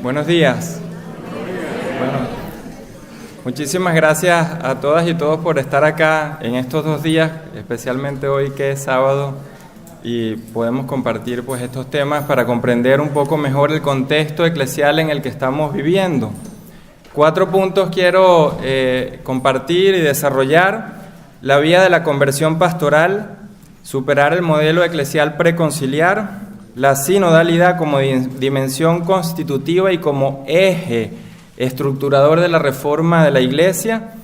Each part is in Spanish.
Buenos días. Bueno, muchísimas gracias a todas y todos por estar acá en estos 2 días, especialmente hoy que es sábado, y podemos compartir pues estos temas para comprender un poco mejor el contexto eclesial en el que estamos viviendo. 4 puntos quiero compartir y desarrollar: la vía de la conversión pastoral, superar el modelo eclesial preconciliar, la sinodalidad como dimensión constitutiva y como eje estructurador de la reforma de la Iglesia,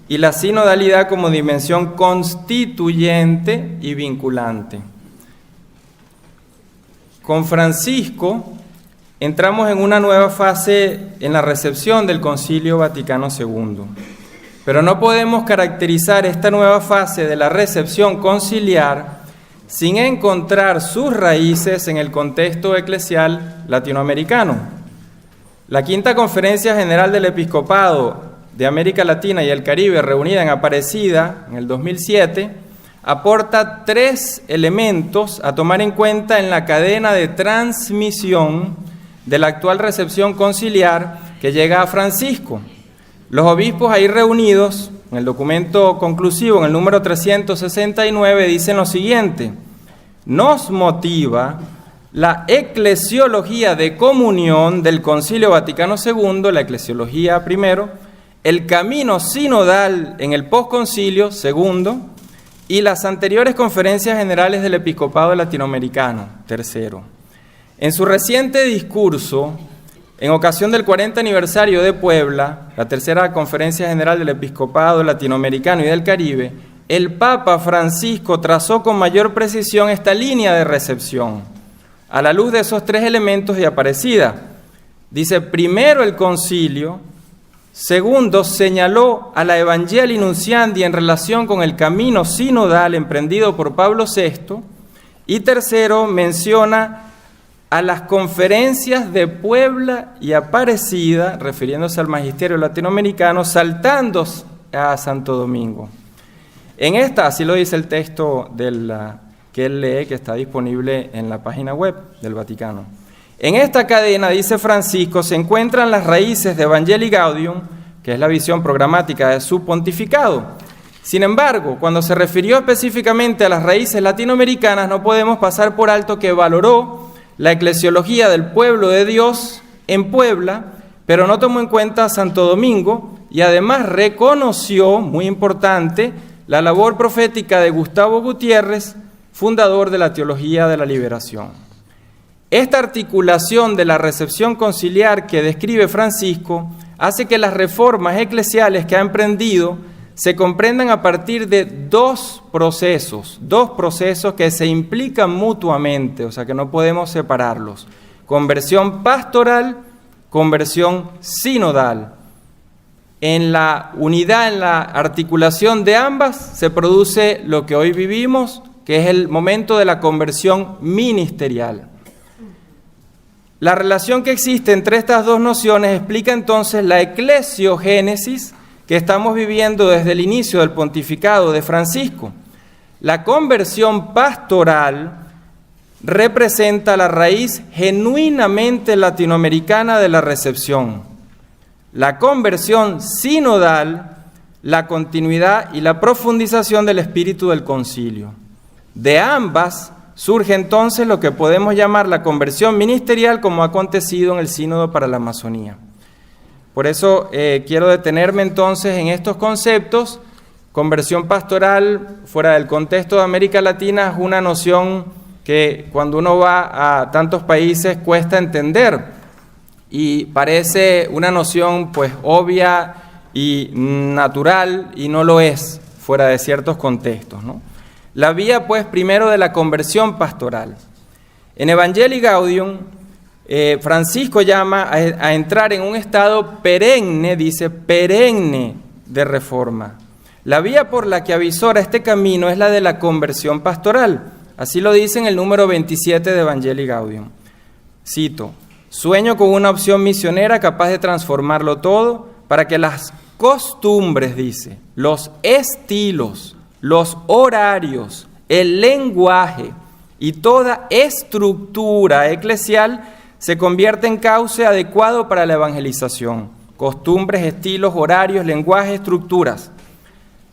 y la sinodalidad como dimensión constituyente y vinculante. Con Francisco entramos en una nueva fase en la recepción del Concilio Vaticano II, pero no podemos caracterizar esta nueva fase de la recepción conciliar sin encontrar sus raíces en el contexto eclesial latinoamericano. La Quinta Conferencia General del Episcopado de América Latina y el Caribe, reunida en Aparecida en el 2007, aporta 3 elementos a tomar en cuenta en la cadena de transmisión de la actual recepción conciliar que llega a Francisco. Los obispos ahí reunidos, en el documento conclusivo, en el número 369, dicen lo siguiente: nos motiva la eclesiología de comunión del Concilio Vaticano II, la eclesiología primero, el camino sinodal en el posconcilio segundo, y las anteriores conferencias generales del Episcopado Latinoamericano, tercero. En su reciente discurso, en ocasión del 40 aniversario de Puebla, la tercera conferencia general del Episcopado Latinoamericano y del Caribe, el Papa Francisco trazó con mayor precisión esta línea de recepción, a la luz de esos 3 elementos de Aparecida. Dice: primero, el concilio; segundo, señaló a la Evangelii Nunciandi en relación con el camino sinodal emprendido por Pablo VI; y tercero, menciona a las conferencias de Puebla y Aparecida, refiriéndose al magisterio latinoamericano, saltando a Santo Domingo. En esta, así lo dice el texto que él lee, que está disponible en la página web del Vaticano. En esta cadena, dice Francisco, se encuentran las raíces de Evangelii Gaudium, que es la visión programática de su pontificado. Sin embargo, cuando se refirió específicamente a las raíces latinoamericanas, no podemos pasar por alto que valoró la eclesiología del pueblo de Dios en Puebla, pero no tomó en cuenta Santo Domingo, y además reconoció, muy importante, la labor profética de Gustavo Gutiérrez, fundador de la Teología de la Liberación. Esta articulación de la recepción conciliar que describe Francisco hace que las reformas eclesiales que ha emprendido se comprendan a partir de 2 procesos que se implican mutuamente, o sea que no podemos separarlos: conversión pastoral, conversión sinodal. En la unidad, en la articulación de ambas, se produce lo que hoy vivimos, que es el momento de la conversión ministerial. La relación que existe entre estas 2 nociones explica entonces la eclesiogénesis que estamos viviendo desde el inicio del pontificado de Francisco. La conversión pastoral representa la raíz genuinamente latinoamericana de la recepción. La conversión sinodal, la continuidad y la profundización del espíritu del concilio. De ambas surge entonces lo que podemos llamar la conversión ministerial, como ha acontecido en el Sínodo para la Amazonía. Por eso quiero detenerme entonces en estos conceptos. Conversión pastoral, fuera del contexto de América Latina, es una noción que cuando uno va a tantos países cuesta entender, y parece una noción pues obvia y natural, y no lo es fuera de ciertos contextos, ¿no? La vía pues primero de la conversión pastoral. En Evangelii Gaudium, Francisco llama a entrar en un estado perenne, dice perenne, de reforma. La vía por la que avisora este camino es la de la conversión pastoral. Así lo dice en el número 27 de Evangelii Gaudium. Cito: sueño con una opción misionera capaz de transformarlo todo para que las costumbres, dice, los estilos, los horarios, el lenguaje y toda estructura eclesial se convierte en cauce adecuado para la evangelización. Costumbres, estilos, horarios, lenguaje, estructuras.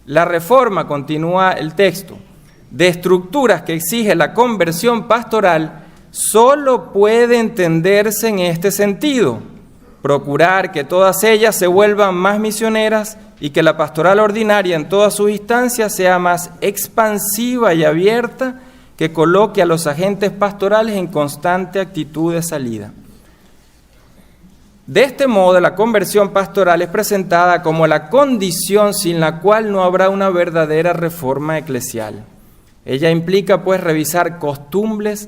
La reforma, continúa el texto, de estructuras que exige la conversión pastoral solo puede entenderse en este sentido: procurar que todas ellas se vuelvan más misioneras y que la pastoral ordinaria en todas sus instancias sea más expansiva y abierta, que coloque a los agentes pastorales en constante actitud de salida. De este modo, la conversión pastoral es presentada como la condición sin la cual no habrá una verdadera reforma eclesial. Ella implica, pues, revisar costumbres,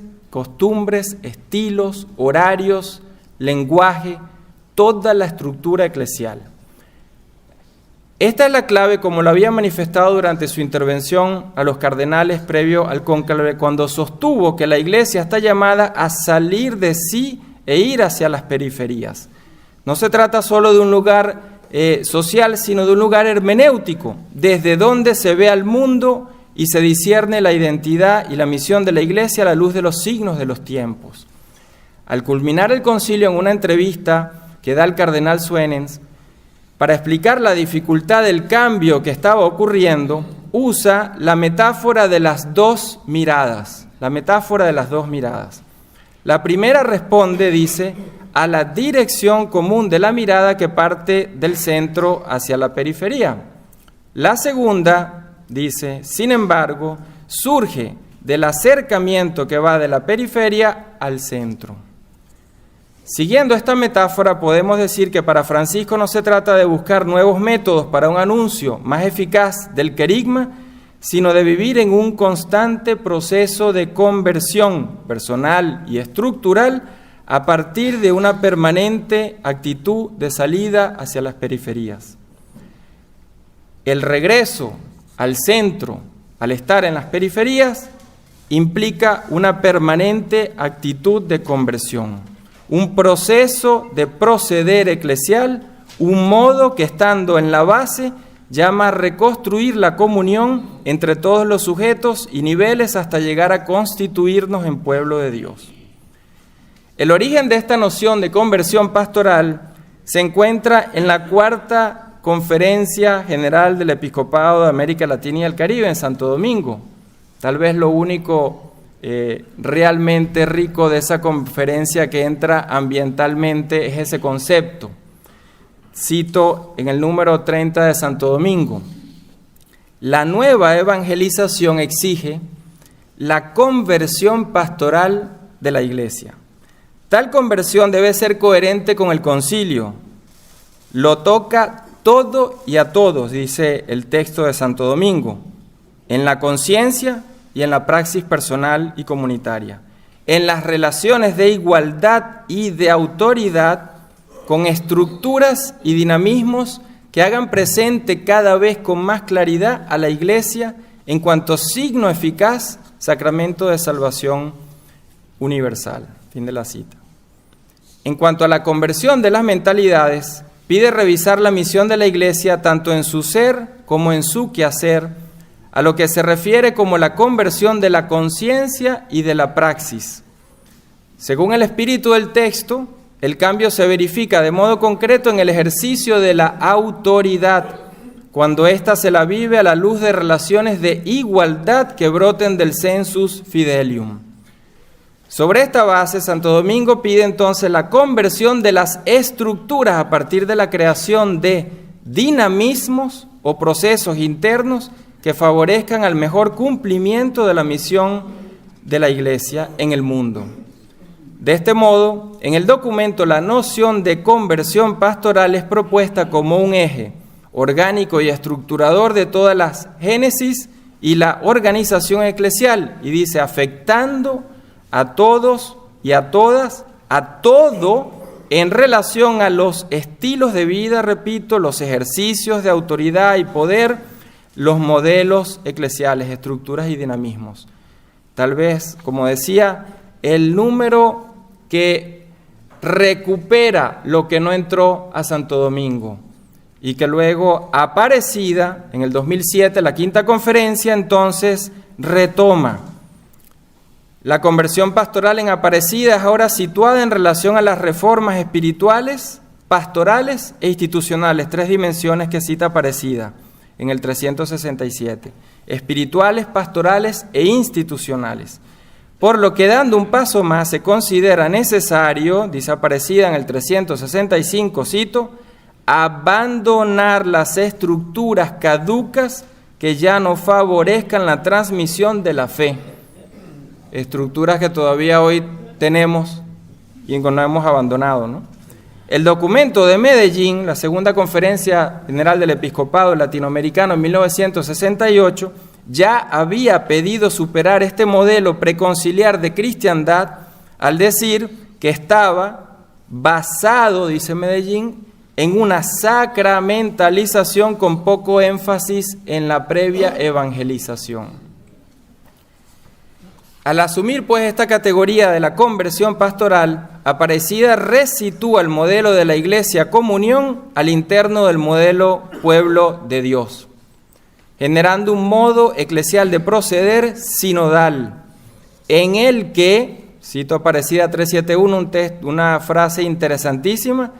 estilos, horarios, lenguaje, toda la estructura eclesial. Esta es la clave, como lo había manifestado durante su intervención a los cardenales previo al cónclave, cuando sostuvo que la Iglesia está llamada a salir de sí e ir hacia las periferias. No se trata solo de un lugar social, sino de un lugar hermenéutico, desde donde se ve al mundo y se discierne la identidad y la misión de la Iglesia a la luz de los signos de los tiempos. Al culminar el concilio, en una entrevista que da el cardenal Suenens, para explicar la dificultad del cambio que estaba ocurriendo, usa la metáfora de las dos miradas. La metáfora de las dos miradas. La primera responde, dice, a la dirección común de la mirada que parte del centro hacia la periferia. La segunda, dice, sin embargo, surge del acercamiento que va de la periferia al centro. Siguiendo esta metáfora, podemos decir que para Francisco no se trata de buscar nuevos métodos para un anuncio más eficaz del querigma, sino de vivir en un constante proceso de conversión personal y estructural a partir de una permanente actitud de salida hacia las periferias. El regreso al centro, al estar en las periferias, implica una permanente actitud de conversión, un proceso de proceder eclesial, un modo que, estando en la base, llama a reconstruir la comunión entre todos los sujetos y niveles hasta llegar a constituirnos en pueblo de Dios. El origen de esta noción de conversión pastoral se encuentra en la Cuarta Conferencia General del Episcopado de América Latina y el Caribe en Santo Domingo. Tal vez lo único realmente rico de esa conferencia que entra ambientalmente es ese concepto. Cito en el número 30 de Santo Domingo: la nueva evangelización exige la conversión pastoral de la Iglesia. Tal conversión debe ser coherente con el concilio. Lo toca todo y a todos, dice el texto de Santo Domingo, en la conciencia y en la praxis personal y comunitaria, en las relaciones de igualdad y de autoridad, con estructuras y dinamismos que hagan presente cada vez con más claridad a la Iglesia en cuanto signo eficaz, sacramento de salvación universal. Fin de la cita. En cuanto a la conversión de las mentalidades, pide revisar la misión de la Iglesia tanto en su ser como en su quehacer, a lo que se refiere como la conversión de la conciencia y de la praxis. Según el espíritu del texto, el cambio se verifica de modo concreto en el ejercicio de la autoridad, cuando ésta se la vive a la luz de relaciones de igualdad que broten del sensus fidelium. Sobre esta base, Santo Domingo pide entonces la conversión de las estructuras a partir de la creación de dinamismos o procesos internos que favorezcan al mejor cumplimiento de la misión de la Iglesia en el mundo. De este modo, en el documento la noción de conversión pastoral es propuesta como un eje orgánico y estructurador de todas las génesis y la organización eclesial, y dice, afectando a todos y a todas, a todo en relación a los estilos de vida, repito, los ejercicios de autoridad y poder, los modelos eclesiales, estructuras y dinamismos. Tal vez, como decía, el número que recupera lo que no entró a Santo Domingo y que luego Aparecida, en el 2007, la Quinta Conferencia, entonces retoma La conversión pastoral en Aparecida es ahora situada en relación a las reformas espirituales, pastorales e institucionales, 3 dimensiones que cita Aparecida en el 367, espirituales, pastorales e institucionales. Por lo que dando un paso más se considera necesario, dice Aparecida en el 365, cito, abandonar las estructuras caducas que ya no favorezcan la transmisión de la fe. Estructuras que todavía hoy tenemos y que no hemos abandonado, ¿no? El documento de Medellín, la Segunda Conferencia General del Episcopado Latinoamericano en 1968, ya había pedido superar este modelo preconciliar de cristiandad al decir que estaba basado, dice Medellín, en una sacramentalización con poco énfasis en la previa evangelización. Al asumir pues esta categoría de la conversión pastoral, Aparecida resitúa el modelo de la Iglesia Comunión al interno del modelo pueblo de Dios, generando un modo eclesial de proceder sinodal, en el que, cito Aparecida 371, una frase interesantísima,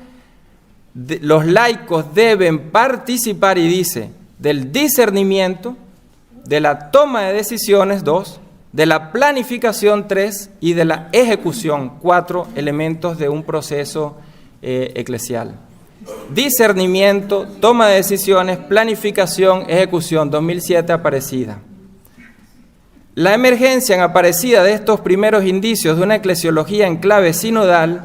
los laicos deben participar, y dice, del discernimiento, de la toma de decisiones, 2, de la planificación, 3, y de la ejecución, 4 elementos de un proceso eclesial. Discernimiento, toma de decisiones, planificación, ejecución, 2007 Aparecida. La emergencia en Aparecida de estos primeros indicios de una eclesiología en clave sinodal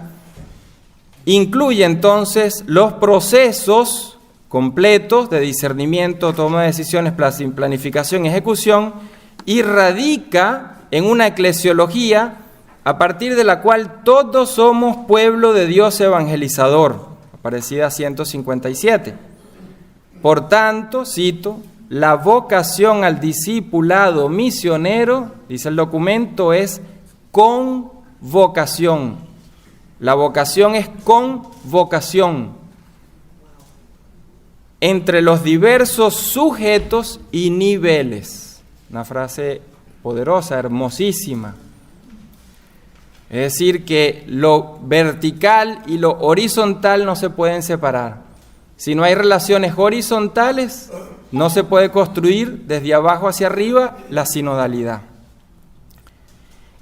incluye entonces los procesos completos de discernimiento, toma de decisiones, planificación y ejecución, y radica en una eclesiología a partir de la cual todos somos pueblo de Dios evangelizador, Aparecida 157. Por tanto, cito, la vocación al discipulado misionero, dice el documento, es con vocación. La vocación es con vocación entre los diversos sujetos y niveles. Una frase poderosa, hermosísima. Es decir, que lo vertical y lo horizontal no se pueden separar. Si no hay relaciones horizontales, no se puede construir desde abajo hacia arriba la sinodalidad.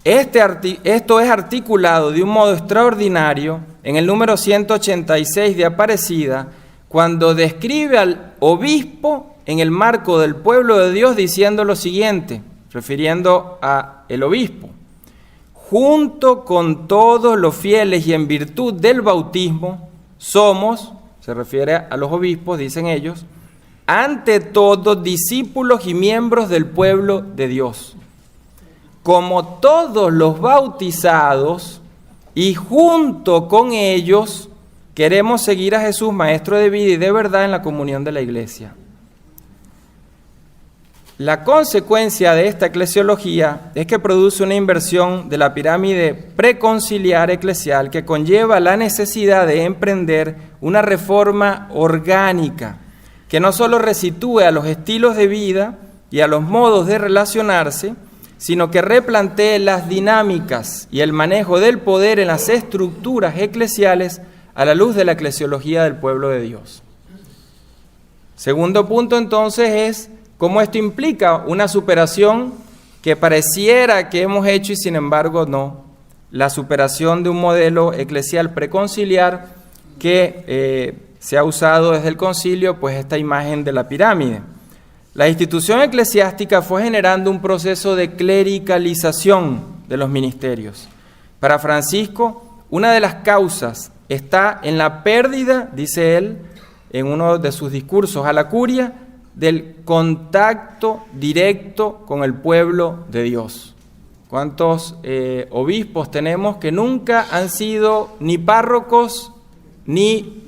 Esto es articulado de un modo extraordinario en el número 186 de Aparecida, cuando describe al obispo en el marco del pueblo de Dios diciendo lo siguiente, refiriendo a el obispo: junto con todos los fieles y en virtud del bautismo, somos, se refiere a los obispos, dicen ellos, ante todo discípulos y miembros del pueblo de Dios. Como todos los bautizados, y junto con ellos, queremos seguir a Jesús, Maestro de vida y de verdad, en la comunión de la Iglesia. La consecuencia de esta eclesiología es que produce una inversión de la pirámide preconciliar eclesial que conlleva la necesidad de emprender una reforma orgánica que no solo resitúe a los estilos de vida y a los modos de relacionarse, sino que replantee las dinámicas y el manejo del poder en las estructuras eclesiales a la luz de la eclesiología del pueblo de Dios. Segundo punto, entonces, es cómo esto implica una superación que pareciera que hemos hecho y sin embargo no. La superación de un modelo eclesial preconciliar que se ha usado desde el concilio, pues esta imagen de la pirámide. La institución eclesiástica fue generando un proceso de clericalización de los ministerios. Para Francisco, una de las causas está en la pérdida, dice él, en uno de sus discursos a la curia, del contacto directo con el pueblo de Dios. ¿Cuántos obispos tenemos que nunca han sido ni párrocos ni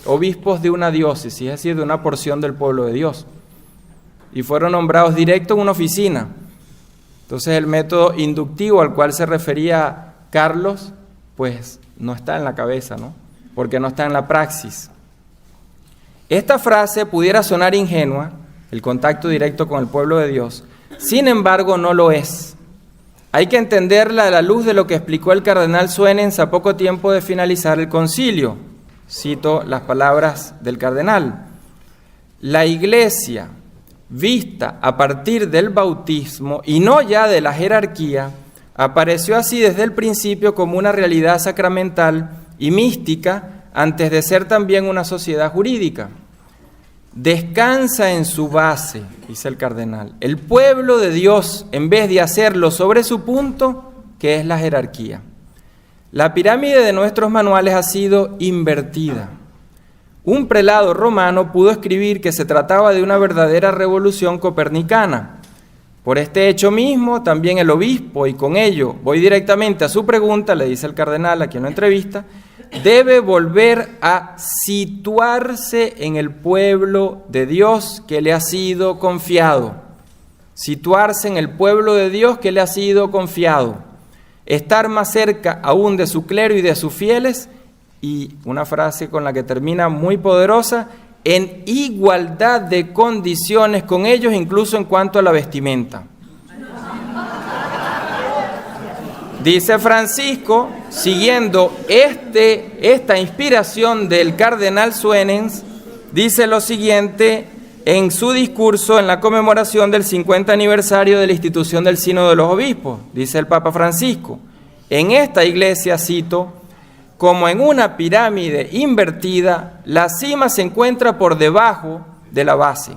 obispos de una diócesis, es decir, de una porción del pueblo de Dios? Y fueron nombrados directo en una oficina. Entonces el método inductivo al cual se refería Carlos, pues no está en la cabeza, ¿no? Porque no está en la praxis. Esta frase pudiera sonar ingenua, el contacto directo con el pueblo de Dios, sin embargo no lo es. Hay que entenderla a la luz de lo que explicó el cardenal Suenens a poco tiempo de finalizar el concilio. Cito las palabras del cardenal. La Iglesia, vista a partir del bautismo y no ya de la jerarquía, apareció así desde el principio como una realidad sacramental y mística antes de ser también una sociedad jurídica. Descansa en su base, dice el cardenal, el pueblo de Dios, en vez de hacerlo sobre su punto, que es la jerarquía. La pirámide de nuestros manuales ha sido invertida. Un prelado romano pudo escribir que se trataba de una verdadera revolución copernicana. Por este hecho mismo, también el obispo, y con ello voy directamente a su pregunta, le dice el cardenal aquí en una entrevista, debe volver a situarse en el pueblo de Dios que le ha sido confiado. Situarse en el pueblo de Dios que le ha sido confiado. Estar más cerca aún de su clero y de sus fieles, y una frase con la que termina muy poderosa, en igualdad de condiciones con ellos, incluso en cuanto a la vestimenta. Dice Francisco, siguiendo esta inspiración del cardenal Suenens, dice lo siguiente en su discurso en la conmemoración del 50 aniversario de la institución del Sínodo de los Obispos. Dice el Papa Francisco, en esta iglesia, cito, como en una pirámide invertida, la cima se encuentra por debajo de la base.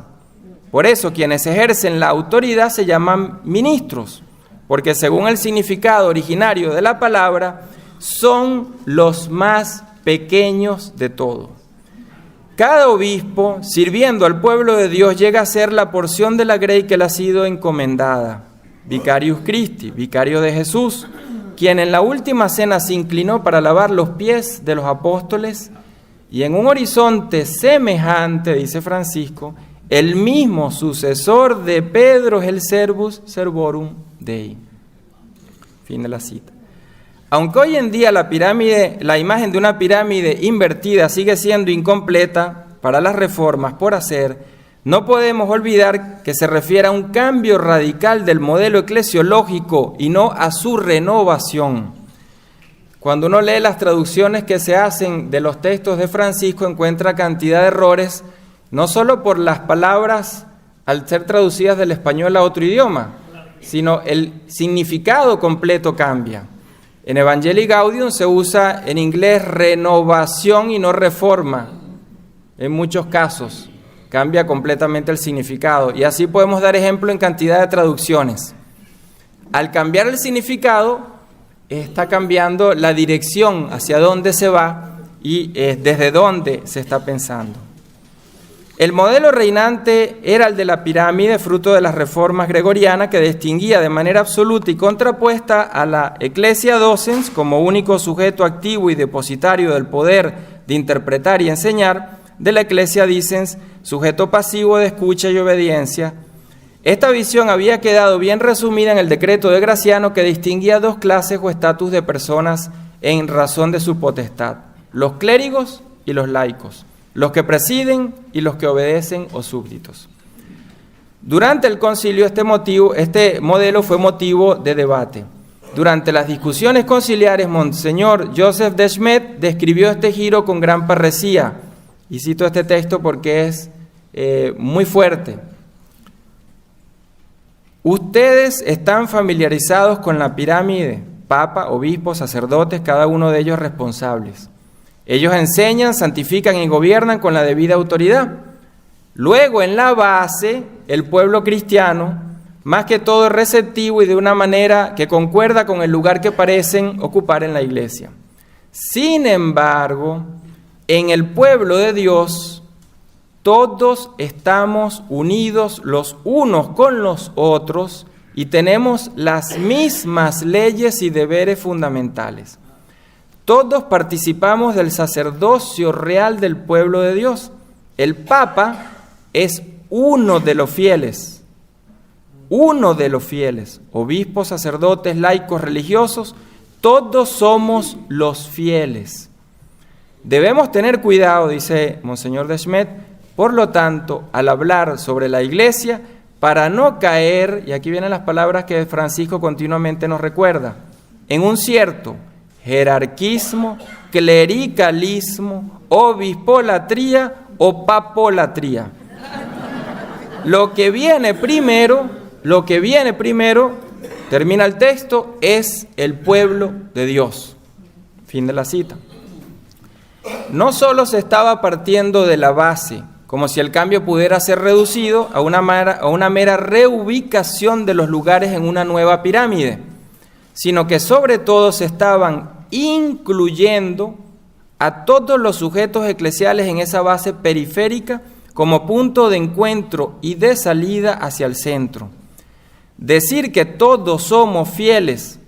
Por eso quienes ejercen la autoridad se llaman ministros, porque según el significado originario de la palabra, son los más pequeños de todo. Cada obispo, sirviendo al pueblo de Dios, llega a ser la porción de la grey que le ha sido encomendada. Vicarius Christi, vicario de Jesús, quien en la última cena se inclinó para lavar los pies de los apóstoles, y en un horizonte semejante, dice Francisco, el mismo sucesor de Pedro es el servus servorum Dei. Fin de la cita. Aunque hoy en día la imagen de una pirámide invertida sigue siendo incompleta para las reformas por hacer, no podemos olvidar que se refiere a un cambio radical del modelo eclesiológico y no a su renovación. Cuando uno lee las traducciones que se hacen de los textos de Francisco, encuentra cantidad de errores, no solo por las palabras al ser traducidas del español a otro idioma, sino el significado completo cambia. En Evangelii Gaudium se usa en inglés renovación y no reforma. En muchos casos cambia completamente el significado. Y así podemos dar ejemplo en cantidad de traducciones. Al cambiar el significado, está cambiando la dirección hacia dónde se va y desde dónde se está pensando. El modelo reinante era el de la pirámide, fruto de las reformas gregorianas, que distinguía de manera absoluta y contrapuesta a la Ecclesia Docens como único sujeto activo y depositario del poder de interpretar y enseñar, de la Ecclesia Dicens, sujeto pasivo de escucha y obediencia. Esta visión había quedado bien resumida en el decreto de Graciano, que distinguía dos clases o estatus de personas en razón de su potestad: los clérigos y los laicos, los que presiden y los que obedecen o súbditos. Durante el concilio este modelo fue motivo de debate. Durante las discusiones conciliares, Monseñor Joseph de Smet describió este giro con gran parresía, y cito este texto porque es muy fuerte. Ustedes están familiarizados con la pirámide, papa, obispos, sacerdotes, cada uno de ellos responsables. Ellos enseñan, santifican y gobiernan con la debida autoridad. Luego, en la base, el pueblo cristiano, más que todo, es receptivo y de una manera que concuerda con el lugar que parecen ocupar en la iglesia. Sin embargo, en el pueblo de Dios, todos estamos unidos los unos con los otros y tenemos las mismas leyes y deberes fundamentales. Todos participamos del sacerdocio real del pueblo de Dios. El Papa es uno de los fieles, obispos, sacerdotes, laicos, religiosos, todos somos los fieles. Debemos tener cuidado, dice Monseñor de Smet, por lo tanto, al hablar sobre la Iglesia, para no caer, y aquí vienen las palabras que Francisco continuamente nos recuerda, en un cierto jerarquismo, clericalismo, obispolatría o papolatría. Lo que viene primero, termina el texto, es el pueblo de Dios. Fin de la cita. No solo se estaba partiendo de la base, como si el cambio pudiera ser reducido a una mera reubicación de los lugares en una nueva pirámide, sino que sobre todo se estaban incluyendo a todos los sujetos eclesiales en esa base periférica como punto de encuentro y de salida hacia el centro. Decir que todos somos fieles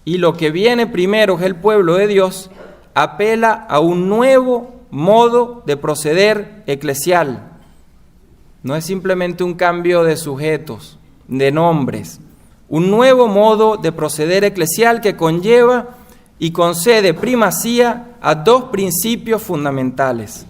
y lo que viene primero es el pueblo de Dios apela a un nuevo modo de proceder eclesial. No es simplemente un cambio de sujetos, de nombres, un nuevo modo de proceder eclesial que conlleva y concede primacía a dos principios fundamentales: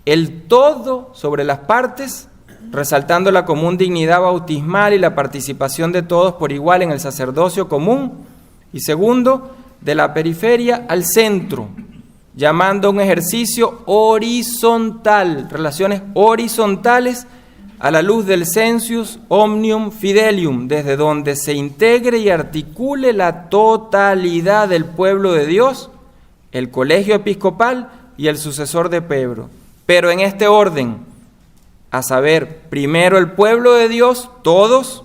el todo sobre las partes, resaltando la común dignidad bautismal y la participación de todos por igual en el sacerdocio común, y segundo, de la periferia al centro, llamando a un ejercicio horizontal, relaciones horizontales a la luz del sensus omnium fidelium, desde donde se integre y articule la totalidad del pueblo de Dios, el colegio episcopal y el sucesor de Pedro. Pero en este orden, a saber, primero el pueblo de Dios, todos,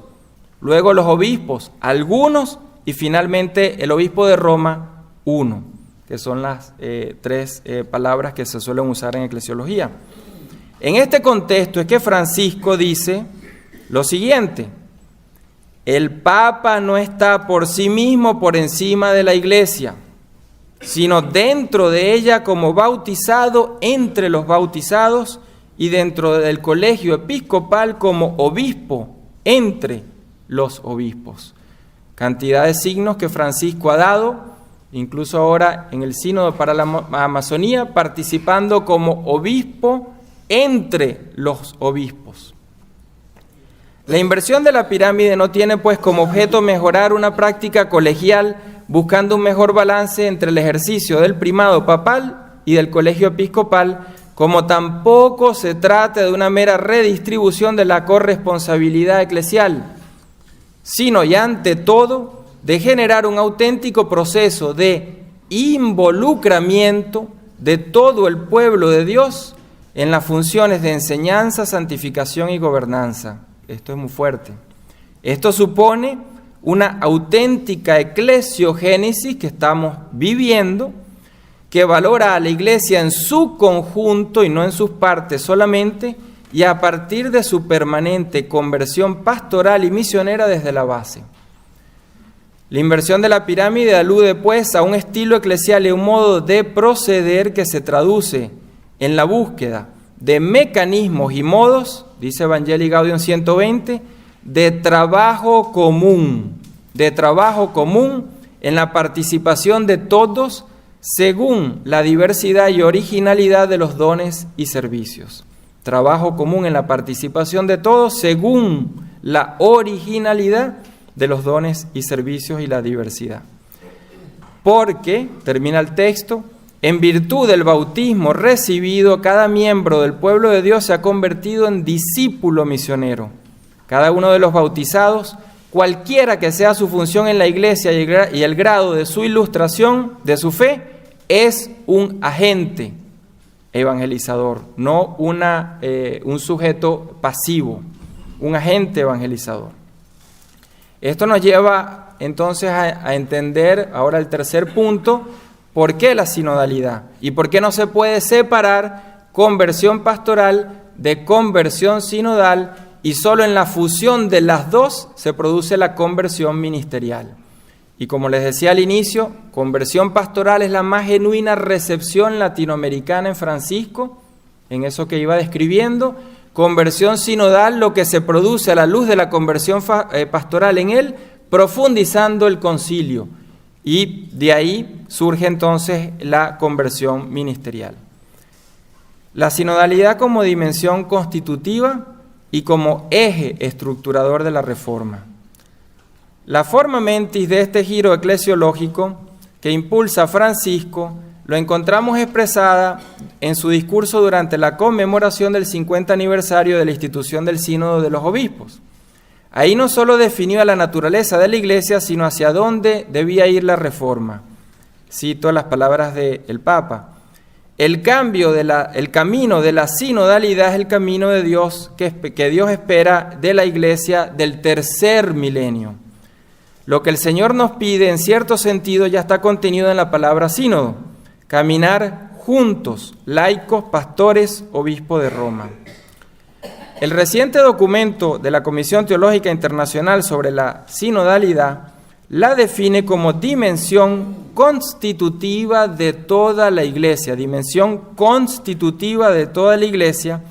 luego los obispos, algunos, y finalmente el obispo de Roma, uno, que son las tres palabras que se suelen usar en eclesiología. En este contexto es que Francisco dice lo siguiente: el Papa no está por sí mismo por encima de la Iglesia, sino dentro de ella como bautizado entre los bautizados y dentro del colegio episcopal como obispo entre los obispos. Cantidad de signos que Francisco ha dado, incluso ahora en el Sínodo para la Amazonía, participando como obispo entre los obispos. La inversión de la pirámide no tiene pues como objeto mejorar una práctica colegial buscando un mejor balance entre el ejercicio del primado papal y del colegio episcopal, como tampoco se trata de una mera redistribución de la corresponsabilidad eclesial, sino y ante todo de generar un auténtico proceso de involucramiento de todo el pueblo de Dios en las funciones de enseñanza, santificación y gobernanza. Esto es muy fuerte. Esto supone una auténtica eclesiogénesis que estamos viviendo, que valora a la Iglesia en su conjunto y no en sus partes solamente, y a partir de su permanente conversión pastoral y misionera desde la base. La inversión de la pirámide alude pues a un estilo eclesial y un modo de proceder que se traduce en la búsqueda de mecanismos y modos, dice Evangelii Gaudium 120, de trabajo común en la participación de todos según la diversidad y originalidad de los dones y servicios. Trabajo común en la participación de todos según la originalidad de los dones y servicios y la diversidad. Porque, termina el texto, en virtud del bautismo recibido, cada miembro del pueblo de Dios se ha convertido en discípulo misionero. Cada uno de los bautizados, cualquiera que sea su función en la Iglesia y el grado de su ilustración, de su fe, es un agente evangelizador, no un sujeto pasivo, un agente evangelizador. Esto nos lleva entonces a entender ahora el tercer punto: ¿por qué la sinodalidad? ¿Y por qué no se puede separar conversión pastoral de conversión sinodal y solo en la fusión de las dos se produce la conversión ministerial? Y como les decía al inicio, conversión pastoral es la más genuina recepción latinoamericana en Francisco, en eso que iba describiendo. Conversión sinodal, lo que se produce a la luz de la conversión pastoral en él, profundizando el concilio. Y de ahí surge entonces la conversión ministerial. La sinodalidad como dimensión constitutiva y como eje estructurador de la Reforma. La forma mentis de este giro eclesiológico que impulsa a Francisco lo encontramos expresada en su discurso durante la conmemoración del 50 aniversario de la institución del Sínodo de los Obispos. Ahí no solo definió la naturaleza de la Iglesia, sino hacia dónde debía ir la Reforma. Cito las palabras del Papa. El camino de la sinodalidad es el camino de Dios que Dios espera de la Iglesia del tercer milenio. Lo que el Señor nos pide, en cierto sentido, ya está contenido en la palabra sínodo: caminar juntos, laicos, pastores, obispo de Roma. El reciente documento de la Comisión Teológica Internacional sobre la sinodalidad la define como dimensión constitutiva de toda la Iglesia, dimensión constitutiva de toda la Iglesia,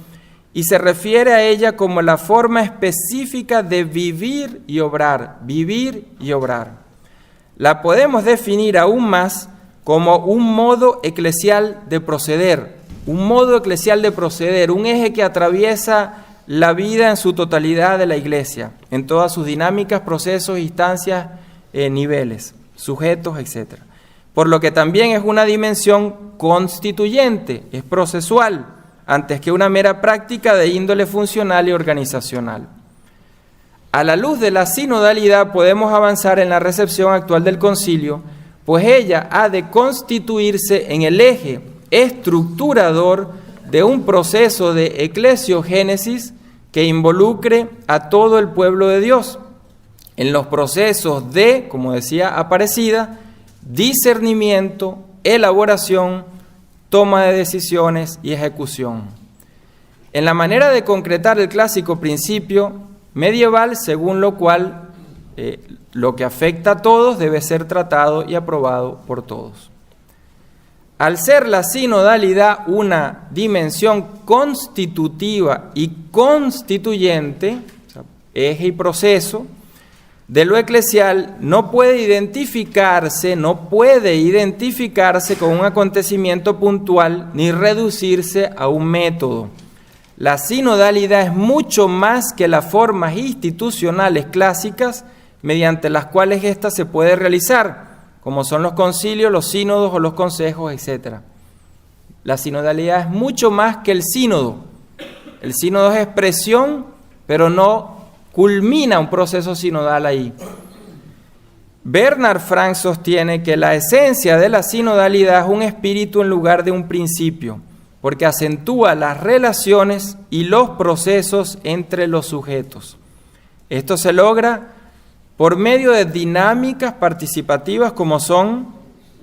y se refiere a ella como la forma específica de vivir y obrar, vivir y obrar. La podemos definir aún más como un modo eclesial de proceder, un eje que atraviesa la vida en su totalidad de la Iglesia, en todas sus dinámicas, procesos, instancias, niveles, sujetos, etc. Por lo que también es una dimensión constituyente, es procesual, antes que una mera práctica de índole funcional y organizacional. A la luz de la sinodalidad podemos avanzar en la recepción actual del concilio, pues ella ha de constituirse en el eje estructurador de un proceso de eclesiogénesis que involucre a todo el pueblo de Dios en los procesos de, como decía Aparecida, discernimiento, elaboración, toma de decisiones y ejecución. En la manera de concretar el clásico principio medieval, según lo cual lo que afecta a todos debe ser tratado y aprobado por todos. Al ser la sinodalidad una dimensión constitutiva y constituyente, o sea, eje y proceso, de lo eclesial, no puede identificarse con un acontecimiento puntual ni reducirse a un método. La sinodalidad es mucho más que las formas institucionales clásicas mediante las cuales ésta se puede realizar, como son los concilios, los sínodos o los consejos, etc. La sinodalidad es mucho más que el sínodo. El sínodo es expresión, pero no culmina un proceso sinodal ahí. Bernard Frank sostiene que la esencia de la sinodalidad es un espíritu en lugar de un principio, porque acentúa las relaciones y los procesos entre los sujetos. Esto se logra por medio de dinámicas participativas como son,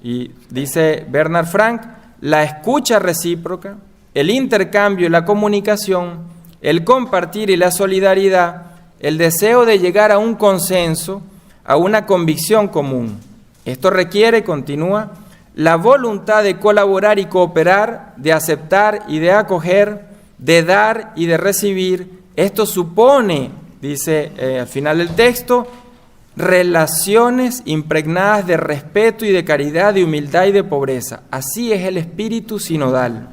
y dice Bernard Frank, la escucha recíproca, el intercambio y la comunicación, el compartir y la solidaridad, el deseo de llegar a un consenso, a una convicción común. Esto requiere, continúa, la voluntad de colaborar y cooperar, de aceptar y de acoger, de dar y de recibir. Esto supone, dice al final del texto, relaciones impregnadas de respeto y de caridad, de humildad y de pobreza. Así es el espíritu sinodal.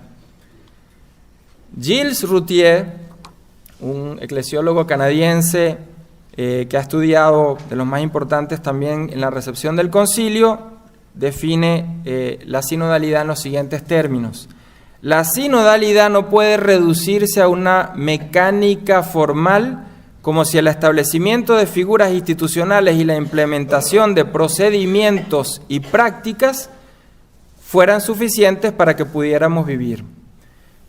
Gilles Routier, un eclesiólogo canadiense que ha estudiado de los más importantes también en la recepción del concilio, define la sinodalidad en los siguientes términos. La sinodalidad no puede reducirse a una mecánica formal, como si el establecimiento de figuras institucionales y la implementación de procedimientos y prácticas fueran suficientes para que pudiéramos vivir.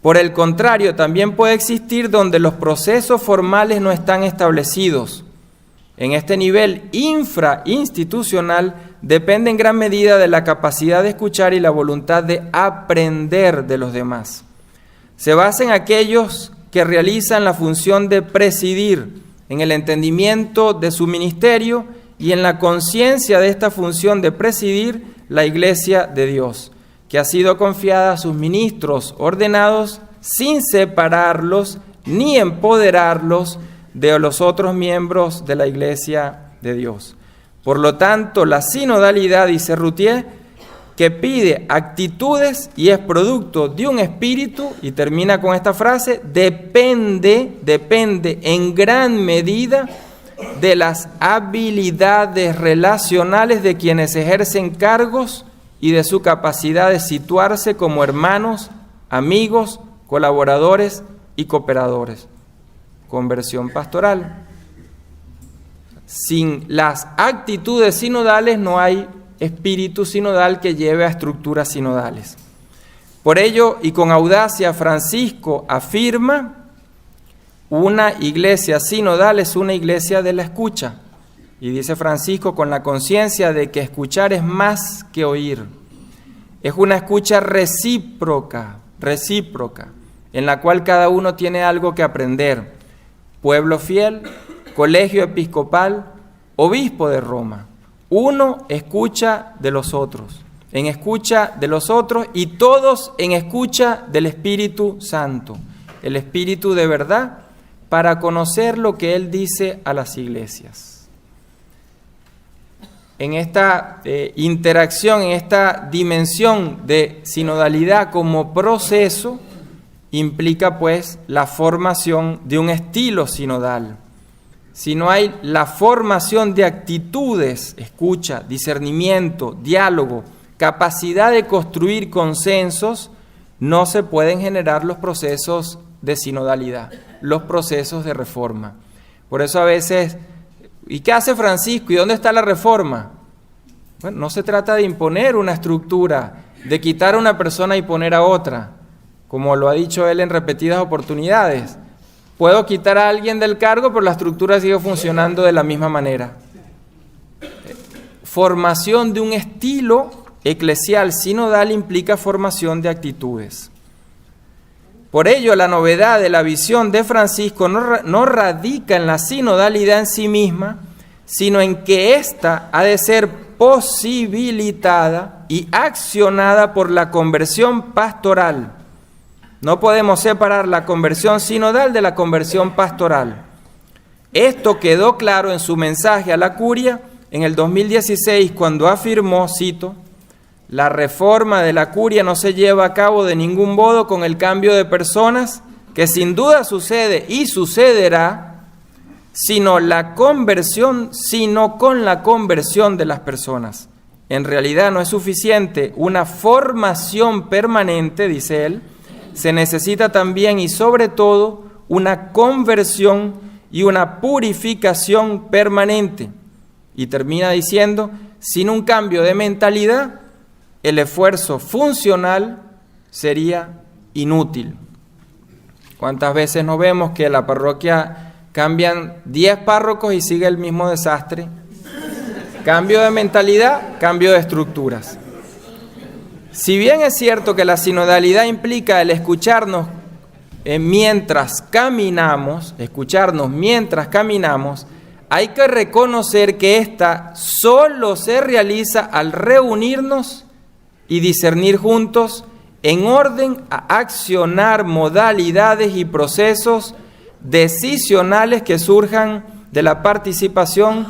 Por el contrario, también puede existir donde los procesos formales no están establecidos. En este nivel infrainstitucional depende en gran medida de la capacidad de escuchar y la voluntad de aprender de los demás. Se basa en aquellos que realizan la función de presidir, en el entendimiento de su ministerio y en la conciencia de esta función de presidir la Iglesia de Dios, que ha sido confiada a sus ministros ordenados sin separarlos ni empoderarlos de los otros miembros de la Iglesia de Dios. Por lo tanto, la sinodalidad, dice Routier, que pide actitudes y es producto de un espíritu, y termina con esta frase, depende en gran medida de las habilidades relacionales de quienes ejercen cargos y de su capacidad de situarse como hermanos, amigos, colaboradores y cooperadores. Conversión pastoral. Sin las actitudes sinodales no hay espíritu sinodal que lleve a estructuras sinodales. Por ello, y con audacia, Francisco afirma: una iglesia sinodal es una iglesia de la escucha. Y dice Francisco, con la conciencia de que escuchar es más que oír. Es una escucha recíproca, en la cual cada uno tiene algo que aprender. Pueblo fiel, colegio episcopal, obispo de Roma. Uno escucha de los otros, en escucha de los otros, y todos en escucha del Espíritu Santo, el Espíritu de verdad, para conocer lo que Él dice a las iglesias. En esta interacción, en esta dimensión de sinodalidad como proceso, implica pues la formación de un estilo sinodal. Si no hay la formación de actitudes, escucha, discernimiento, diálogo, capacidad de construir consensos, no se pueden generar los procesos de sinodalidad, los procesos de reforma. Por eso a veces, ¿y qué hace Francisco? ¿Y dónde está la reforma? Bueno, no se trata de imponer una estructura, de quitar a una persona y poner a otra, como lo ha dicho él en repetidas oportunidades. Puedo quitar a alguien del cargo, pero la estructura sigue funcionando de la misma manera. Formación de un estilo eclesial sinodal implica formación de actitudes. Por ello, la novedad de la visión de Francisco no radica en la sinodalidad en sí misma, sino en que ésta ha de ser posibilitada y accionada por la conversión pastoral. No podemos separar la conversión sinodal de la conversión pastoral. Esto quedó claro en su mensaje a la curia en el 2016, cuando afirmó, cito: la reforma de la curia no se lleva a cabo de ningún modo con el cambio de personas, que sin duda sucede y sucederá, sino con la conversión de las personas. En realidad no es suficiente una formación permanente, dice él, se necesita también y sobre todo una conversión y una purificación permanente. Y termina diciendo, sin un cambio de mentalidad, el esfuerzo funcional sería inútil. ¿Cuántas veces nos vemos que la parroquia cambian 10 párrocos y sigue el mismo desastre? Cambio de mentalidad, cambio de estructuras. Si bien es cierto que la sinodalidad implica el escucharnos mientras caminamos, hay que reconocer que ésta solo se realiza al reunirnos y discernir juntos en orden a accionar modalidades y procesos decisionales que surjan de la participación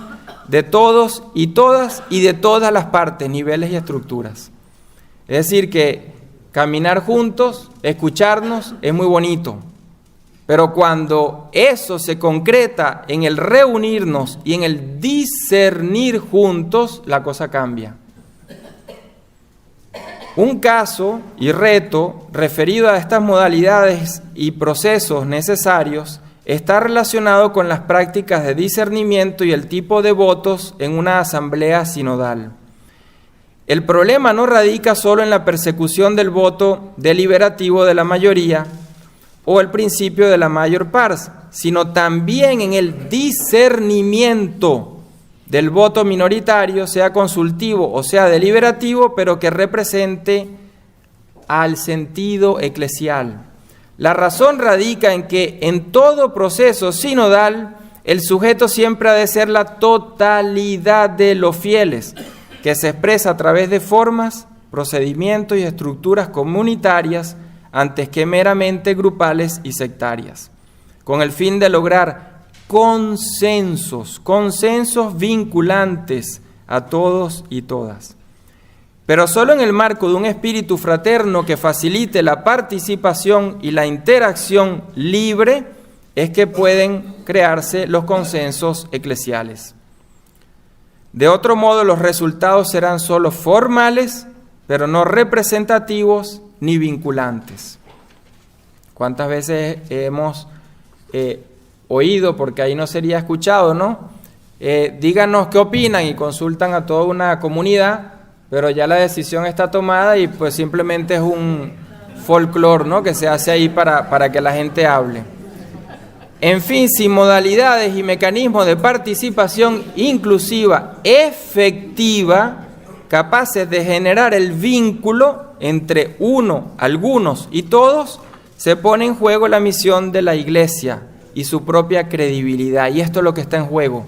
de todos y todas y de todas las partes, niveles y estructuras. Es decir, que caminar juntos, escucharnos, es muy bonito, pero cuando eso se concreta en el reunirnos y en el discernir juntos, la cosa cambia. Un caso y reto referido a estas modalidades y procesos necesarios está relacionado con las prácticas de discernimiento y el tipo de votos en una asamblea sinodal. El problema no radica solo en la persecución del voto deliberativo de la mayoría o el principio de la major pars, sino también en el discernimiento del voto minoritario, sea consultivo o sea deliberativo, pero que represente al sentido eclesial. La razón radica en que en todo proceso sinodal el sujeto siempre ha de ser la totalidad de los fieles, que se expresa a través de formas, procedimientos y estructuras comunitarias antes que meramente grupales y sectarias, con el fin de lograr consensos vinculantes a todos y todas. pero solo en el marco de un espíritu fraterno que facilite la participación y la interacción libre es que pueden crearse los consensos eclesiales. De otro modo, los resultados serán solo formales, pero no representativos ni vinculantes. ¿Cuántas veces hemos oído, porque ahí no sería escuchado, ¿no? Díganos qué opinan y consultan a toda una comunidad, pero ya la decisión está tomada y pues simplemente es un folclore, ¿no?, que se hace ahí para que la gente hable. En fin, sin modalidades y mecanismos de participación inclusiva efectiva, capaces de generar el vínculo entre uno, algunos y todos, se pone en juego la misión de la Iglesia y su propia credibilidad. Y esto es lo que está en juego.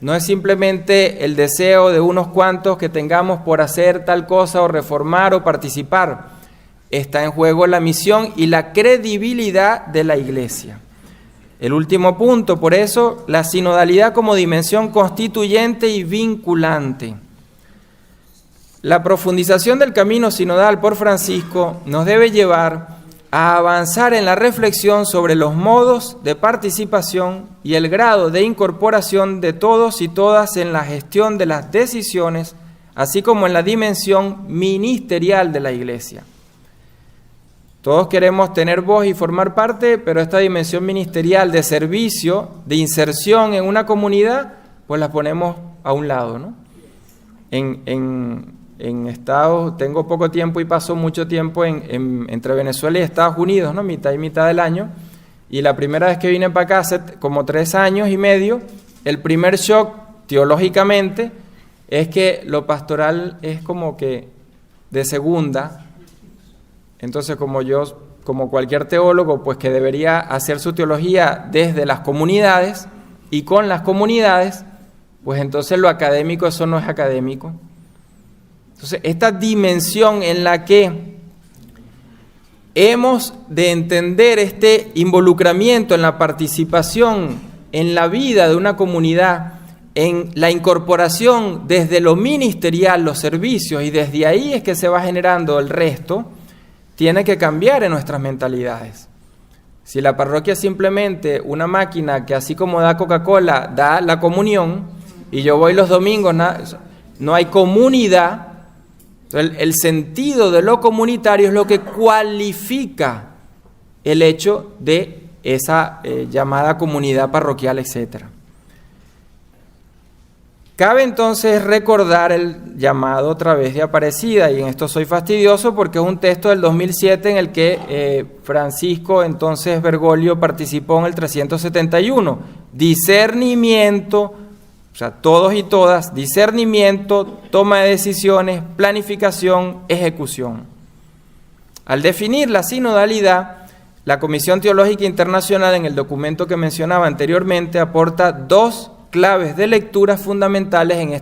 No es simplemente el deseo de unos cuantos que tengamos por hacer tal cosa o reformar o participar. Está en juego la misión y la credibilidad de la Iglesia. El último punto, por eso, la sinodalidad como dimensión constituyente y vinculante. La profundización del camino sinodal por Francisco nos debe llevar a avanzar en la reflexión sobre los modos de participación y el grado de incorporación de todos y todas en la gestión de las decisiones, así como en la dimensión ministerial de la Iglesia. Todos queremos tener voz y formar parte, pero esta dimensión ministerial de servicio, de inserción en una comunidad, pues la ponemos a un lado, ¿no? En Estados, tengo poco tiempo y paso mucho tiempo entre Venezuela y Estados Unidos, ¿no?, mitad y mitad del año, y la primera vez que vine para acá, hace como 3 años y medio, el primer shock teológicamente es que lo pastoral es como que de segunda. Entonces, como cualquier teólogo, pues que debería hacer su teología desde las comunidades y con las comunidades, pues entonces lo académico, eso no es académico. Entonces, esta dimensión en la que hemos de entender este involucramiento en la participación en la vida de una comunidad, en la incorporación desde lo ministerial, los servicios, y desde ahí es que se va generando el resto, tiene que cambiar en nuestras mentalidades. Si la parroquia es simplemente una máquina que así como da Coca-Cola, da la comunión, y yo voy los domingos, no hay comunidad. Entonces, el sentido de lo comunitario es lo que cualifica el hecho de esa llamada comunidad parroquial, etc. Cabe entonces recordar el llamado otra vez de Aparecida, y en esto soy fastidioso porque es un texto del 2007 en el que Francisco entonces Bergoglio participó en el 371. Discernimiento, o sea, todos y todas, discernimiento, toma de decisiones, planificación, ejecución. Al definir la sinodalidad, la Comisión Teológica Internacional, en el documento que mencionaba anteriormente, aporta 2 claves de lectura fundamentales en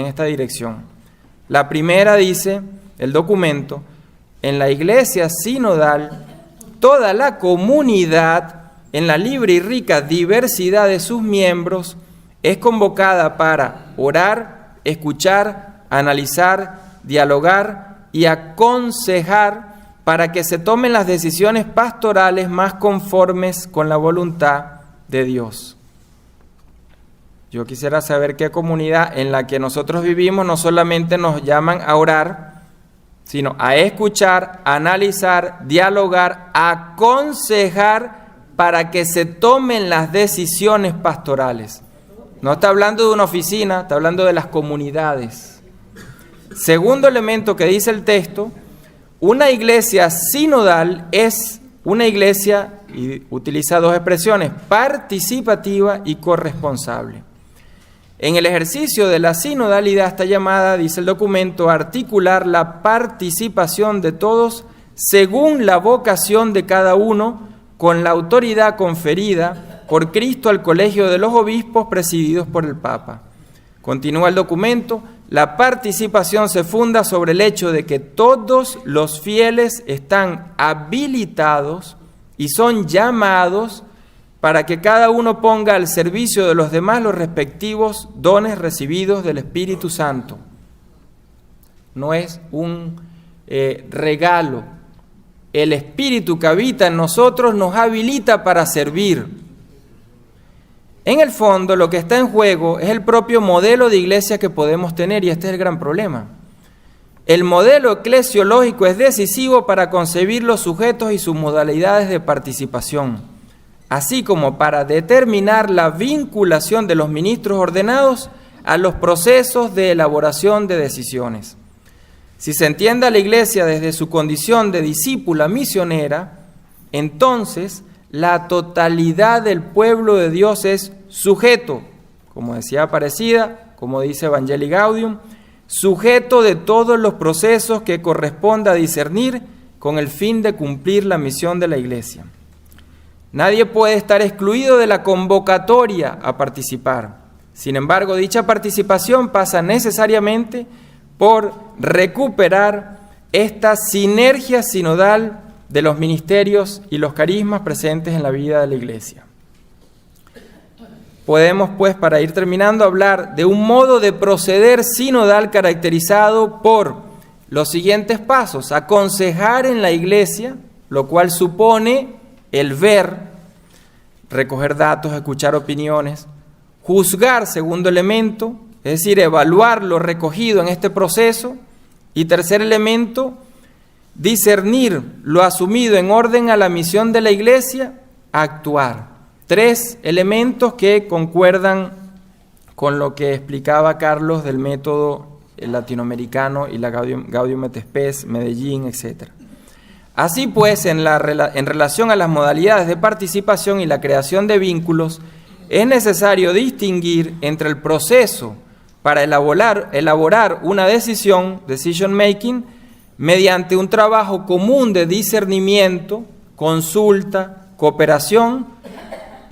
esta dirección. La primera dice, el documento, en la Iglesia sinodal, toda la comunidad, en la libre y rica diversidad de sus miembros, es convocada para orar, escuchar, analizar, dialogar y aconsejar para que se tomen las decisiones pastorales más conformes con la voluntad de Dios. Yo quisiera saber qué comunidad en la que nosotros vivimos no solamente nos llaman a orar, sino a escuchar, analizar, dialogar, aconsejar para que se tomen las decisiones pastorales. No está hablando de una oficina, está hablando de las comunidades. Segundo elemento que dice el texto, una iglesia sinodal es una iglesia, y utiliza 2 expresiones, participativa y corresponsable. En el ejercicio de la sinodalidad está llamada, dice el documento, a articular la participación de todos según la vocación de cada uno, con la autoridad conferida por Cristo al colegio de los obispos presididos por el Papa. Continúa el documento, la participación se funda sobre el hecho de que todos los fieles están habilitados y son llamados para que cada uno ponga al servicio de los demás los respectivos dones recibidos del Espíritu Santo. no es un regalo. El Espíritu que habita en nosotros nos habilita para servir. En el fondo, lo que está en juego es el propio modelo de iglesia que podemos tener, y este es el gran problema. El modelo eclesiológico es decisivo para concebir los sujetos y sus modalidades de participación, así como para determinar la vinculación de los ministros ordenados a los procesos de elaboración de decisiones. Si se entiende a la iglesia desde su condición de discípula misionera, entonces la totalidad del pueblo de Dios es sujeto, como decía Aparecida, como dice Evangelii Gaudium, sujeto de todos los procesos que corresponda discernir con el fin de cumplir la misión de la iglesia. Nadie puede estar excluido de la convocatoria a participar. Sin embargo, dicha participación pasa necesariamente por recuperar esta sinergia sinodal de los ministerios y los carismas presentes en la vida de la iglesia. Podemos, pues, para ir terminando, hablar de un modo de proceder sinodal caracterizado por los siguientes pasos: aconsejar en la iglesia, lo cual supone el ver, recoger datos, escuchar opiniones; juzgar, segundo elemento, es decir, evaluar lo recogido en este proceso; y tercer elemento, discernir lo asumido en orden a la misión de la iglesia; actuar. Tres elementos que concuerdan con lo que explicaba Carlos del método latinoamericano y la Gaudium et Spes, Medellín, etc. Así pues, en relación a las modalidades de participación y la creación de vínculos, es necesario distinguir entre el proceso para elaborar una decisión, decision making, mediante un trabajo común de discernimiento, consulta, cooperación,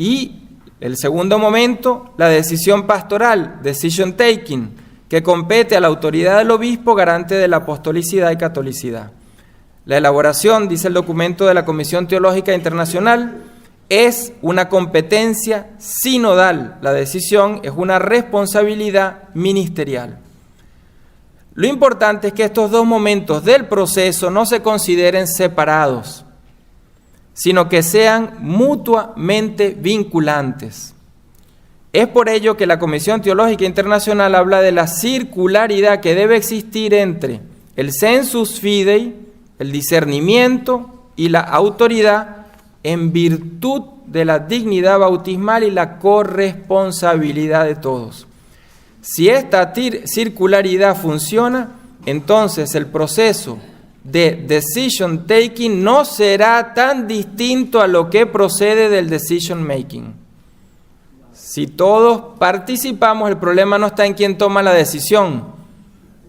y el segundo momento, la decisión pastoral, decision taking, que compete a la autoridad del obispo, garante de la apostolicidad y catolicidad. La elaboración, dice el documento de la Comisión Teológica Internacional, es una competencia sinodal. La decisión es una responsabilidad ministerial. Lo importante es que estos dos momentos del proceso no se consideren separados, sino que sean mutuamente vinculantes. Es por ello que la Comisión Teológica Internacional habla de la circularidad que debe existir entre el sensus fidei, el discernimiento, y la autoridad, en virtud de la dignidad bautismal y la corresponsabilidad de todos. Si esta circularidad funciona, entonces el proceso de decision taking no será tan distinto a lo que procede del decision making. Si todos participamos, el problema no está en quién toma la decisión,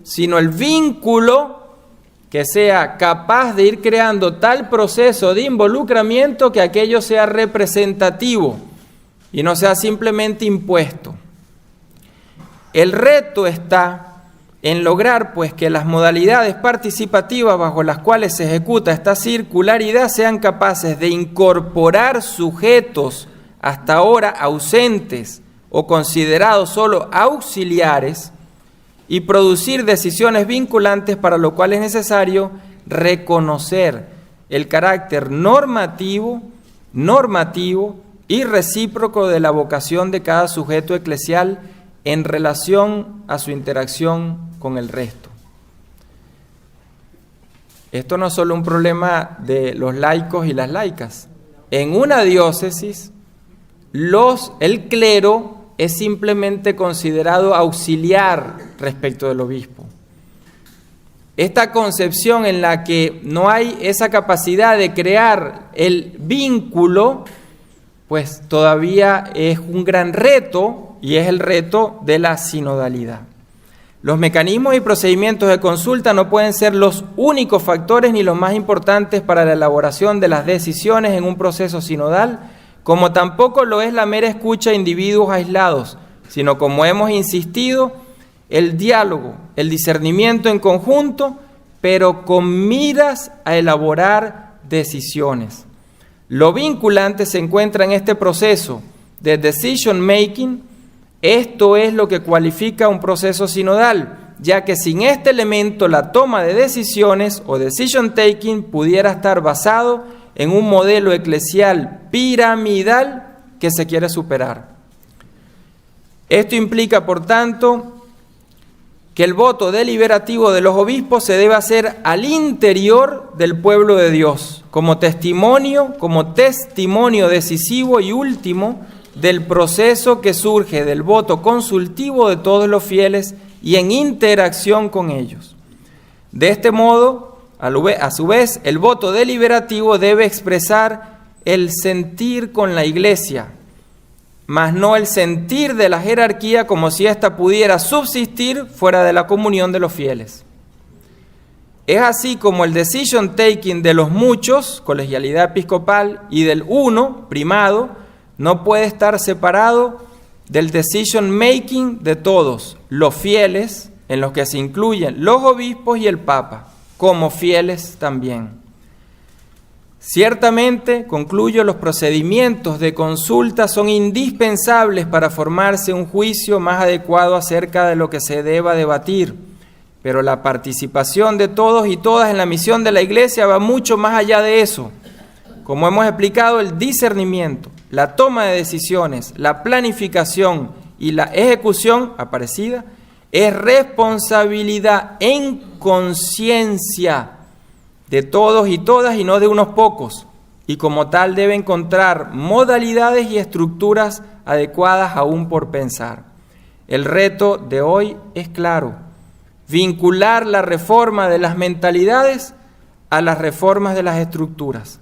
sino el vínculo que sea capaz de ir creando tal proceso de involucramiento que aquello sea representativo y no sea simplemente impuesto. El reto está en lograr, pues, que las modalidades participativas bajo las cuales se ejecuta esta circularidad sean capaces de incorporar sujetos hasta ahora ausentes o considerados solo auxiliares y producir decisiones vinculantes, para lo cual es necesario reconocer el carácter normativo y recíproco de la vocación de cada sujeto eclesial en relación a su interacción con el resto. Esto no es solo un problema de los laicos y las laicas. En una diócesis, el clero es simplemente considerado auxiliar respecto del obispo. Esta concepción en la que no hay esa capacidad de crear el vínculo, pues todavía es un gran reto, y es el reto de la sinodalidad. Los mecanismos y procedimientos de consulta no pueden ser los únicos factores ni los más importantes para la elaboración de las decisiones en un proceso sinodal, como tampoco lo es la mera escucha a individuos aislados, sino, como hemos insistido, el diálogo, el discernimiento en conjunto, pero con miras a elaborar decisiones. Lo vinculante se encuentra en este proceso de decision making. Esto es lo que cualifica un proceso sinodal, ya que sin este elemento la toma de decisiones o decision taking pudiera estar basado en un modelo eclesial piramidal que se quiere superar. Esto implica, por tanto, que el voto deliberativo de los obispos se debe hacer al interior del pueblo de Dios, como testimonio decisivo y último del proceso que surge del voto consultivo de todos los fieles y en interacción con ellos. De este modo, a su vez, el voto deliberativo debe expresar el sentir con la Iglesia, mas no el sentir de la jerarquía como si ésta pudiera subsistir fuera de la comunión de los fieles. Es así como el decision taking de los muchos, colegialidad episcopal, y del uno, primado, no puede estar separado del decision making de todos, los fieles, en los que se incluyen los obispos y el Papa, como fieles también. Ciertamente, concluyo, los procedimientos de consulta son indispensables para formarse un juicio más adecuado acerca de lo que se deba debatir, pero la participación de todos y todas en la misión de la Iglesia va mucho más allá de eso. Como hemos explicado, el discernimiento, la toma de decisiones, la planificación y la ejecución aparecida es responsabilidad en conciencia de todos y todas y no de unos pocos, y como tal debe encontrar modalidades y estructuras adecuadas aún por pensar. El reto de hoy es claro: vincular la reforma de las mentalidades a las reformas de las estructuras.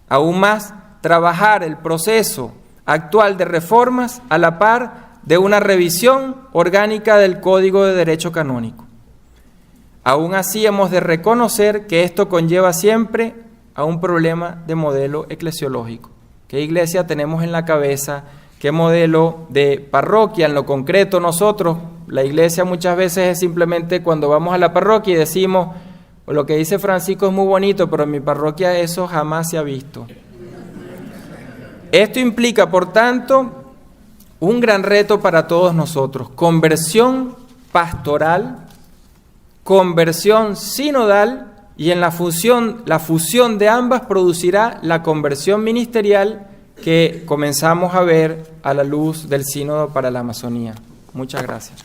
Aún más, trabajar el proceso actual de reformas a la par de una revisión orgánica del Código de Derecho Canónico. Aún así, hemos de reconocer que esto conlleva siempre a un problema de modelo eclesiológico. ¿Qué iglesia tenemos en la cabeza? ¿Qué modelo de parroquia? En lo concreto, nosotros, la iglesia muchas veces es simplemente cuando vamos a la parroquia y decimos, lo que dice Francisco es muy bonito, pero en mi parroquia eso jamás se ha visto. Esto implica, por tanto, un gran reto para todos nosotros: conversión pastoral, conversión sinodal, y en la fusión de ambas producirá la conversión ministerial que comenzamos a ver a la luz del sínodo para la Amazonía. Muchas gracias.